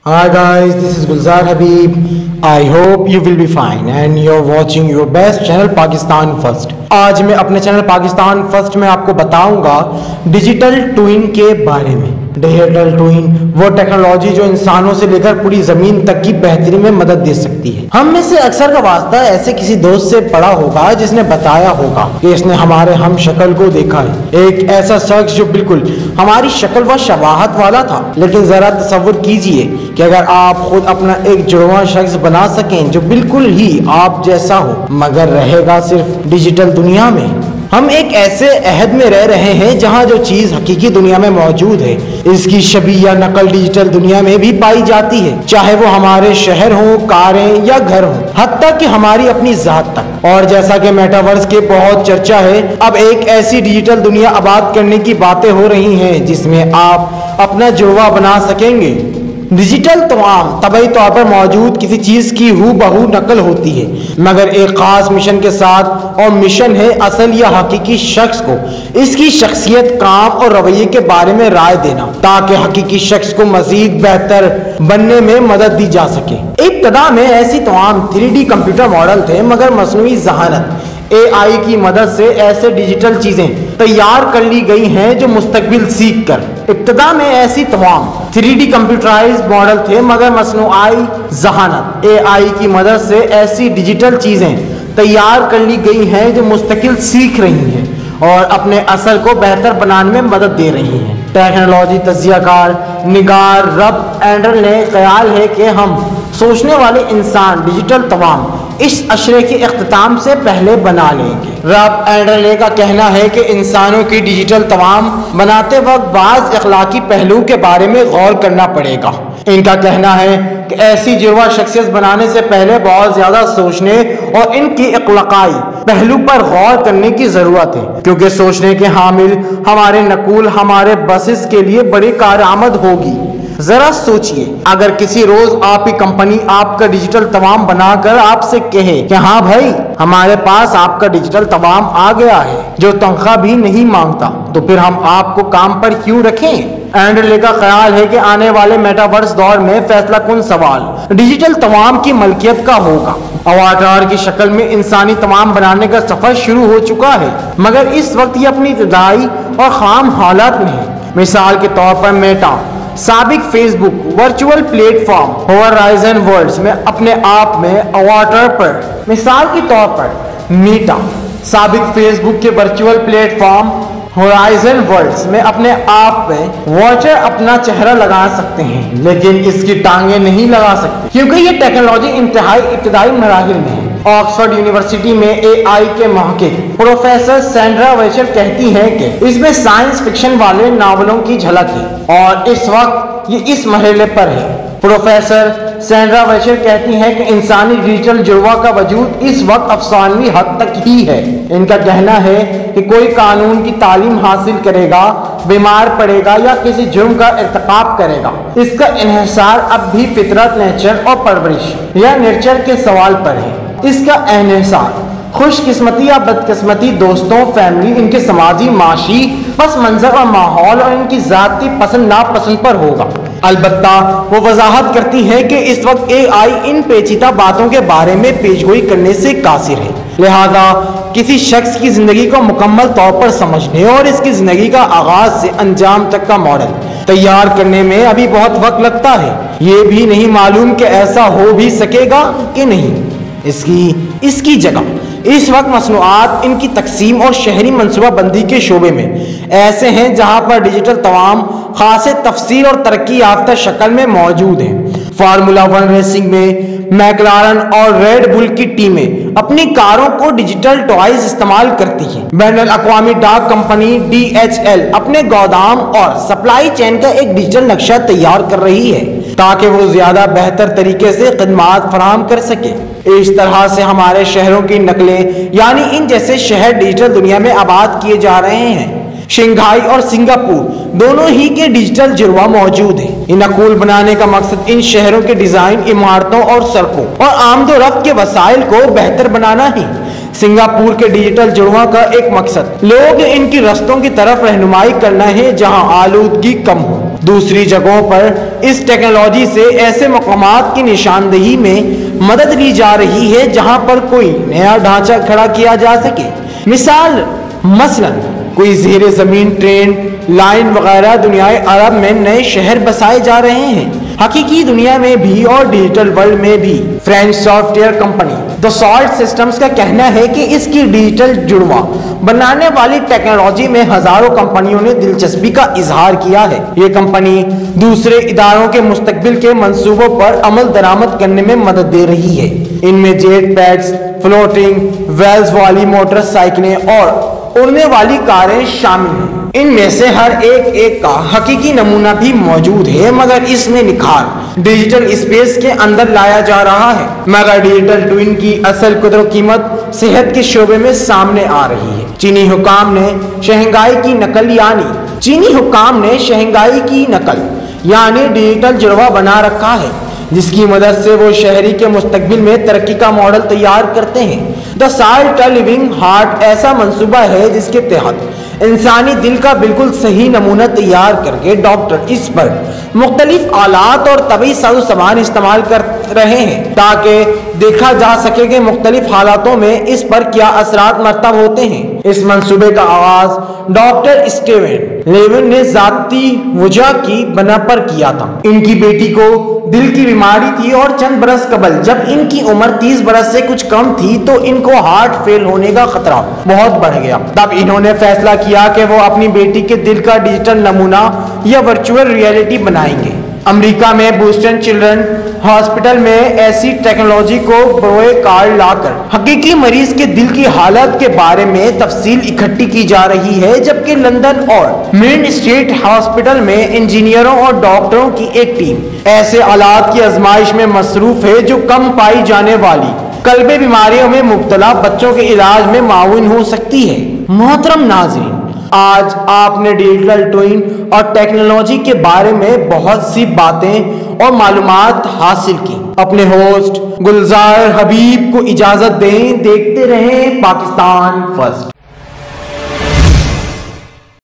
Hi guys, this is Gulzar Habib. I hope you will be fine and you're watching your best channel Pakistan First. आज मैं अपने channel Pakistan first में आपको बताऊंगा digital twin के बारे में। डिजिटल ट्विन वो टेक्नोलॉजी जो इंसानों से लेकर पूरी जमीन तक की बेहतरी में मदद दे सकती है। हम में से अक्सर का वास्ता ऐसे किसी दोस्त से पड़ा होगा जिसने बताया होगा कि इसने हमारे हम शक्ल को देखा है। एक ऐसा शख्स जो बिल्कुल हमारी शक्ल व शबाहत वाला था। लेकिन जरा तसव्वुर कीजिए कि अगर आप खुद अपना एक जुड़वा शख्स बना सकें जो बिल्कुल ही आप जैसा हो मगर रहेगा सिर्फ डिजिटल दुनिया में। हम एक ऐसे अहद में रह रहे हैं जहां जो चीज हकीकी दुनिया में मौजूद है इसकी शबीह या नकल डिजिटल दुनिया में भी पाई जाती है, चाहे वो हमारे शहर हो, कारें या घर हो, हत्ता कि हमारी अपनी जात तक। और जैसा कि मेटावर्स के बहुत चर्चा है, अब एक ऐसी डिजिटल दुनिया आबाद करने की बातें हो रही हैं जिसमें आप अपना जुड़वा बना सकेंगे। डिजिटल तमाम तबई तौर पर मौजूद किसी चीज की हूबहू नकल होती है मगर एक खास मिशन के साथ, और मिशन है असल या हकीकी शख्स को इसकी शख्सियत, काम और रवैये के बारे में राय देना ताकि हकीकी शख्स को मजीद बेहतर बनने में मदद दी जा सके। इब्तदा में ऐसी तमाम 3D कंप्यूटर मॉडल थे मगर मसनूई ज़हानत AI की मदद से ऐसे डिजिटल चीजें तैयार कर ली गई हैं जो मुस्तकबिल सीख कर। इब्तदा में ऐसी तमाम 3D कंप्यूटराइज्ड मॉडल थे मगर मसनूई ज़हानत AI की मदद से ऐसी डिजिटल चीजें तैयार कर ली गई हैं जो मुस्तकिल सीख रही हैं और अपने असर को बेहतर बनाने में मदद दे रही हैं। टेक्नोलॉजी तजियाकार निगार रब एंडर ने ख्याल है कि हम सोचने वाले इंसान डिजिटल तमाम इस अशरे के इख्तिताम से पहले बना लेंगे। रब एंडरले का कहना है कि इंसानों की डिजिटल तमाम बनाते वक्त बाज़ अखलाकी पहलू के बारे में गौर करना पड़ेगा। इनका कहना है कि ऐसी जुड़वा शख्सियत बनाने से पहले बहुत ज्यादा सोचने और इनकी अखलाकी पहलू पर गौर करने की जरूरत है, क्योंकि सोचने के हामिल हमारे नकूल हमारे बसेस के लिए बड़ी कारआमद होगी। जरा सोचिए, अगर किसी रोज आपकी कंपनी आपका डिजिटल तमाम बनाकर आपसे कहे कि हाँ भाई हमारे पास आपका डिजिटल तमाम आ गया है जो तनख्वाह भी नहीं मांगता, तो फिर हम आपको काम पर क्यों रखें। एंडरले का ख्याल है कि आने वाले मेटावर्स दौर में फैसला कुन सवाल डिजिटल तमाम की मलकियत का होगा। अवाटार की शक्ल में इंसानी तमाम बनाने का सफर शुरू हो चुका है मगर इस वक्त ये अपनी इब्तदाई और खाम हालात में है। मिसाल के तौर पर मेटा साबिक Facebook virtual platform Horizon Worlds में अपने आप में अवाटार पर, मिसाल के तौर पर मीटा साबिक फेसबुक के वर्चुअल प्लेटफॉर्म होराइजन वर्ल्ड्स में अपने आप में वॉचर अपना चेहरा लगा सकते हैं लेकिन इसकी टांगे नहीं लगा सकते क्योंकि ये टेक्नोलॉजी इंतहाई इब्तदाई मराहिल में है। ऑक्सफोर्ड यूनिवर्सिटी में AI के महक़िक़ प्रोफेसर सैंड्रा वेचर कहती हैं कि इसमें साइंस फिक्शन वाले नावलों की झलक है और इस वक्त ये इस मरहले पर है। प्रोफेसर सैंड्रा वेचर कहती हैं कि इंसानी डिजिटल जुड़वा का वजूद इस वक्त अफसानवी हद तक ही है। इनका कहना है कि कोई कानून की तालीम हासिल करेगा, बीमार पड़ेगा या किसी जुर्म का इर्तिकाब करेगा, इसका इन्हिसार अब भी फितरत, नेचर और परवरिश या नेचर के सवाल पर है। इसका इन्हिसार खुशकिस्मती या बदकिस्मती, दोस्तों, फैमिली, इनके समाजी माशी पस मंजर और माहौल और इनकी जाती पसंद नापसंद पर होगा। अलबत्ता वो वजाहत करती है कि इस वक्त AI इन पेचीदा बातों के बारे में पेशगोई करने से कासिर है, लिहाजा किसी शख्स की जिंदगी को मुकम्मल तौर पर समझने और इसकी जिंदगी का आगाज से अंजाम तक का मॉडल तैयार करने में अभी बहुत वक्त लगता है। ये भी नहीं मालूम कि ऐसा हो भी सकेगा कि नहीं। इसकी जगह इस वक्त मसनूआत, इनकी तकसीम और शहरी मनसूबाबंदी के शोबे में ऐसे हैं जहां पर डिजिटल तमाम खासे तफसील और तरक्की याफ्ता शक्ल में मौजूद हैं। फार्मूला 1 रेसिंग में मैकलारन और रेड बुल की टीमें अपनी कारों को डिजिटल टॉयज इस्तेमाल करती हैं। बैनुल अक़वामी डाक कंपनी DHL अपने गोदाम और सप्लाई चेन का एक डिजिटल नक्शा तैयार कर रही है ताकि वो ज्यादा बेहतर तरीके से खदमात फराहम कर सके। इस तरह से हमारे शहरों की नकलें यानी इन जैसे शहर डिजिटल दुनिया में आबाद किए जा रहे हैं। शंघाई और सिंगापुर दोनों ही के डिजिटल जुड़वा मौजूद है। इन नकूल बनाने का मकसद इन शहरों के डिजाइन, इमारतों और सड़कों और आमदोरफ्त के वसाइल को बेहतर बनाना है सिंगापुर के डिजिटल जुड़वां का एक मकसद लोग इनकी रस्तों की तरफ रहनुमाई करना है जहां आलूदगी कम हो। दूसरी जगहों पर इस टेक्नोलॉजी से ऐसे मकामात की निशानदेही में मदद ली जा रही है जहां पर कोई नया ढांचा खड़ा किया जा सके। मसलन कोई ज़ेरे ज़मीन ट्रेन लाइन वगैरह दुनियाए अरब में नए शहर बसाए जा रहे हैं। हकीकी दुनिया में भी और डिजिटल वर्ल्ड में भी। French software company Dassault systems का कहना है कि इसकी डिजिटल जुड़वां बनाने वाली टेक्नोलॉजी में हजारों कंपनियों ने दिलचस्पी का इजहार किया है। ये कंपनी दूसरे इदारों के मुस्तकबिल के मंसूबों पर अमल दरामद करने में मदद दे रही है। इनमें जेट पैड्स, फ्लोटिंग वेल्स वाली मोटरसाइकिलें और उड़ने वाली कारें शामिल हैं। इनमें से हर एक का हकीकी नमूना भी मौजूद है, मगर इसमें निखार डिजिटल स्पेस के अंदर लाया जा रहा है। मगर डिजिटल ट्विन की असल कदर कीमत सेहत के शोबे में सामने आ रही है। चीनी हुकाम ने शंघाई की नकल यानी डिजिटल जुड़वा बना रखा है, जिसकी मदद से वो शहरी के मुस्तकबिल में तरक्की का मॉडल तैयार करते हैं। दसॉल्ट का लिविंग हार्ट ऐसा मंसूबा है जिसके तहत इंसानी दिल का बिल्कुल सही नमूना तैयार करके डॉक्टर इस पर मुख्तलिफ आलात और तबी साजो सामान इस्तेमाल कर रहे हैं ताकि देखा जा सके कि मुख्तलिफ हालातों में इस पर क्या असरात मरतब होते हैं। इस मंसूबे का आगाज डॉक्टर स्टीवन लेविन ने जाती वजह की बना पर किया था। इनकी बेटी को दिल की बीमारी थी और चंद बरस कबल जब इनकी उम्र 30 बरस से कुछ कम थी तो इनको हार्ट फेल होने का खतरा बहुत बढ़ गया। तब इन्होंने फैसला किया कि वो अपनी बेटी के दिल का डिजिटल नमूना या वर्चुअल रियलिटी बनाएंगे। अमेरिका में बूस्टन चिल्ड्रन हॉस्पिटल में ऐसी टेक्नोलॉजी को बरोए कार लाकर हकीकी मरीज के दिल की हालत के बारे में तफसील इकट्ठी की जा रही है, जबकि लंदन और मेन स्ट्रीट हॉस्पिटल में इंजीनियरों और डॉक्टरों की एक टीम ऐसे आलात की आजमाइश में मसरूफ है जो कम पाई जाने वाली कल्बे बीमारियों में मुब्तला बच्चों के इलाज में माउन हो सकती है। मोहतरम नाज़रीन, आज आपने डिजिटल ट्विन और टेक्नोलॉजी के बारे में बहुत सी बातें और मालूमात हासिल की। अपने होस्ट गुलजार हबीब को इजाजत दें। देखते रहें पाकिस्तान फर्स्ट।